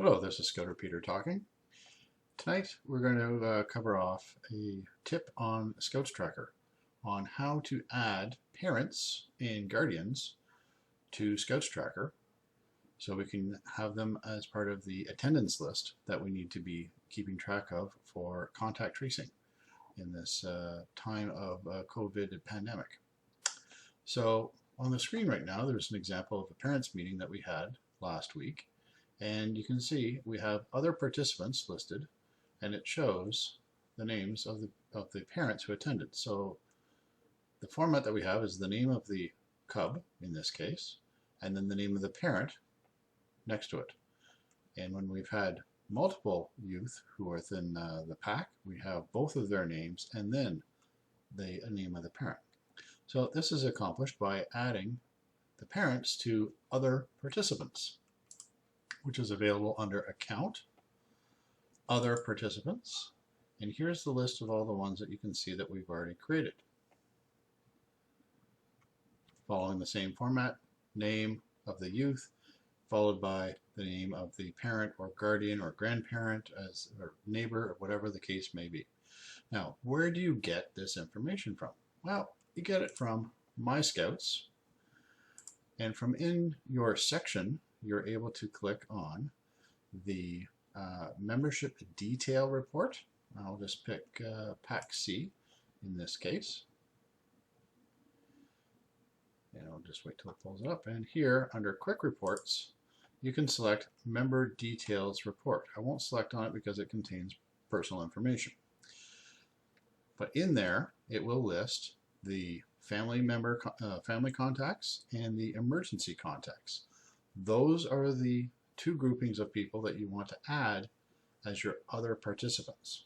Hello, this is Scouter Peter talking. Tonight we're going to cover off a tip on ScoutsTracker on how to add parents and guardians to ScoutsTracker so we can have them as part of the attendance list that we need to be keeping track of for contact tracing in this time of COVID pandemic. So on the screen right now there's an example of a parents meeting that we had last week. And you can see we have other participants listed, and it shows the names of the parents who attended. So the format that we have is the name of the cub, in this case, and then the name of the parent next to it. And when we've had multiple youth who are within the pack, we have both of their names and then the name of the parent. So this is accomplished by adding the parents to other participants, which is available under Account, Other Participants, and here's the list of all the ones that you can see that we've already created. Following the same format, name of the youth, followed by the name of the parent or guardian or grandparent or neighbor or whatever the case may be. Now, where do you get this information from? Well, you get it from MyScouts, and from in your section, you're able to click on the membership detail report. I'll just pick Pack C in this case. And I'll just wait till it pulls it up. And here, under Quick Reports, you can select Member Details Report. I won't select on it because it contains personal information. But in there, it will list the family contacts and the emergency contacts. Those are the two groupings of people that you want to add as your other participants.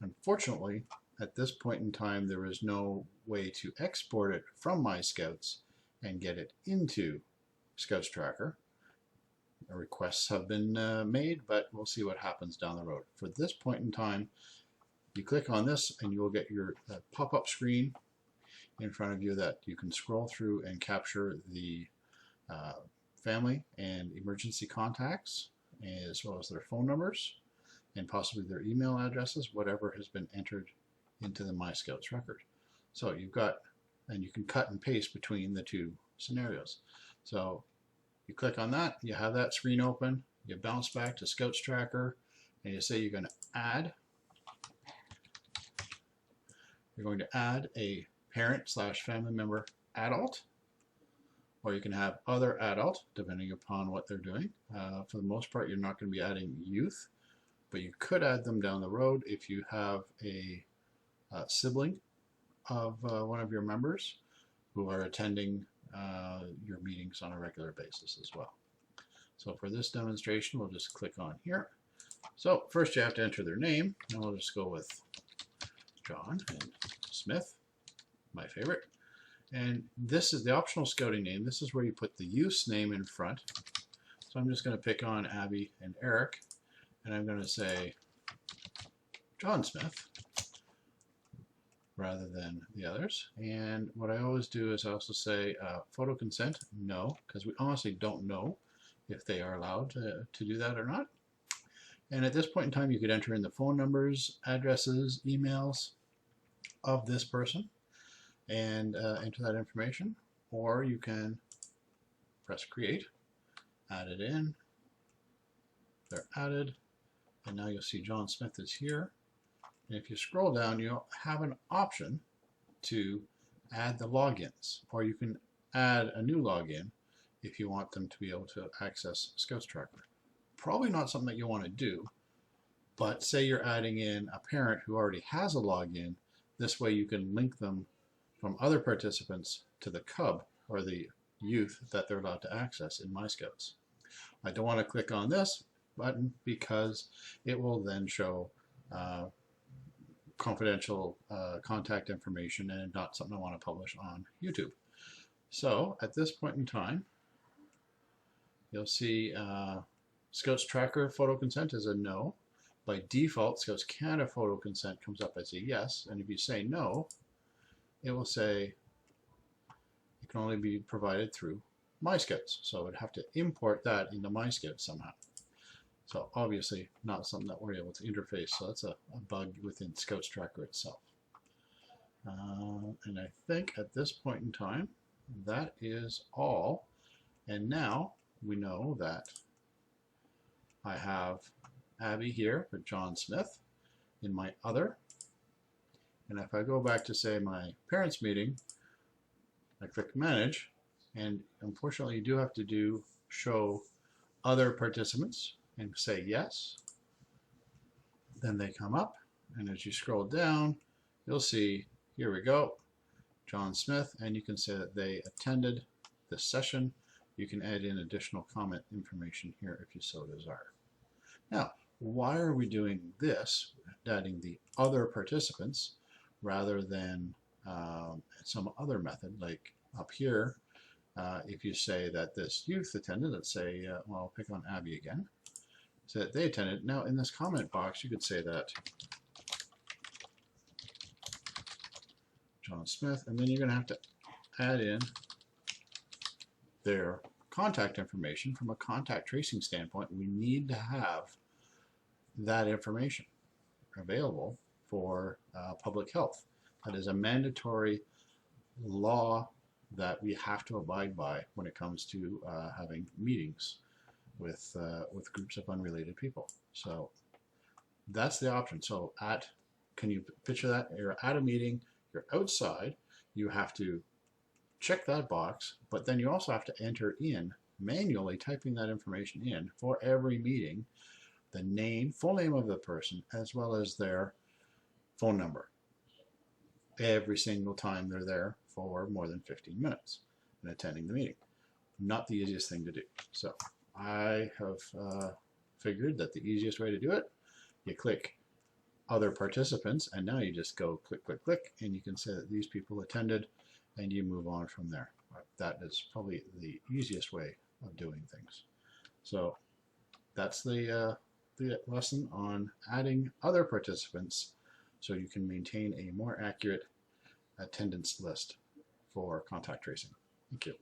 Unfortunately, at this point in time, there is no way to export it from MyScouts and get it into ScoutsTracker. Requests have been made, but we'll see what happens down the road. For this point in time, you click on this and you will get your pop-up screen in front of you that you can scroll through and capture the family and emergency contacts, as well as their phone numbers and possibly their email addresses, whatever has been entered into the MyScouts record. So you've got, and you can cut and paste between the two scenarios. So you click on that, you have that screen open, you bounce back to ScoutsTracker, and you say you're going to add. You're going to add a parent/family member adult, or you can have other adult, depending upon what they're doing. For the most part, you're not going to be adding youth, but you could add them down the road if you have a sibling of one of your members who are attending your meetings on a regular basis as well. So for this demonstration, we'll just click on here. So first you have to enter their name, and we'll just go with John and Smith, my favorite. And this is the optional scouting name. This is where you put the youth's name in front. So I'm just going to pick on Abby and Eric, and I'm going to say John Smith rather than the others. And what I always do is I also say photo consent, no, because we honestly don't know if they are allowed to do that or not. And at this point in time, you could enter in the phone numbers, addresses, emails of this person and enter that information, or you can press create, add it in, they're added, and now you'll see John Smith is here. And if you scroll down, you'll have an option to add the logins, or you can add a new login if you want them to be able to access ScoutsTracker. Probably not something that you want to do, but say you're adding in a parent who already has a login. This way you can link them from other participants to the cub or the youth that they're allowed to access in MyScouts. I don't want to click on this button because it will then show confidential contact information and not something I want to publish on YouTube. So at this point in time, you'll see ScoutsTracker photo consent is a no. By default, Scouts Canada photo consent comes up as a yes, and if you say no, it will say it can only be provided through MyScouts. So I would have to import that into MyScouts somehow. So obviously not something that we're able to interface. So that's a bug within ScoutsTracker itself. And I think at this point in time, that is all. And now we know that I have Abby here for John Smith in my other. And if I go back to, say, my parents' meeting, I click Manage, and unfortunately you do have to show other participants and say yes. Then they come up, and as you scroll down, you'll see, here we go, John Smith, and you can say that they attended this session. You can add in additional comment information here if you so desire. Now, why are we doing this, adding the other participants, rather than some other method, like up here, if you say that this youth attended, let's say, well, I'll pick on Abby again, so that they attended. Now, in this comment box, you could say that John Smith, and then you're going to have to add in their contact information. From a contact tracing standpoint, we need to have that information available for public health. That is a mandatory law that we have to abide by when it comes to having meetings with groups of unrelated people. So that's the option. So can you picture that? You're at a meeting, you're outside, you have to check that box, but then you also have to enter in, manually typing that information in for every meeting, the name, full name of the person, as well as their phone number, every single time they're there for more than 15 minutes and attending the meeting. Not the easiest thing to do. So I have figured that the easiest way to do it, you click other participants, and now you just go click, click, click, and you can say that these people attended, and you move on from there. That is probably the easiest way of doing things. So that's the lesson on adding other participants so you can maintain a more accurate attendance list for contact tracing. Thank you.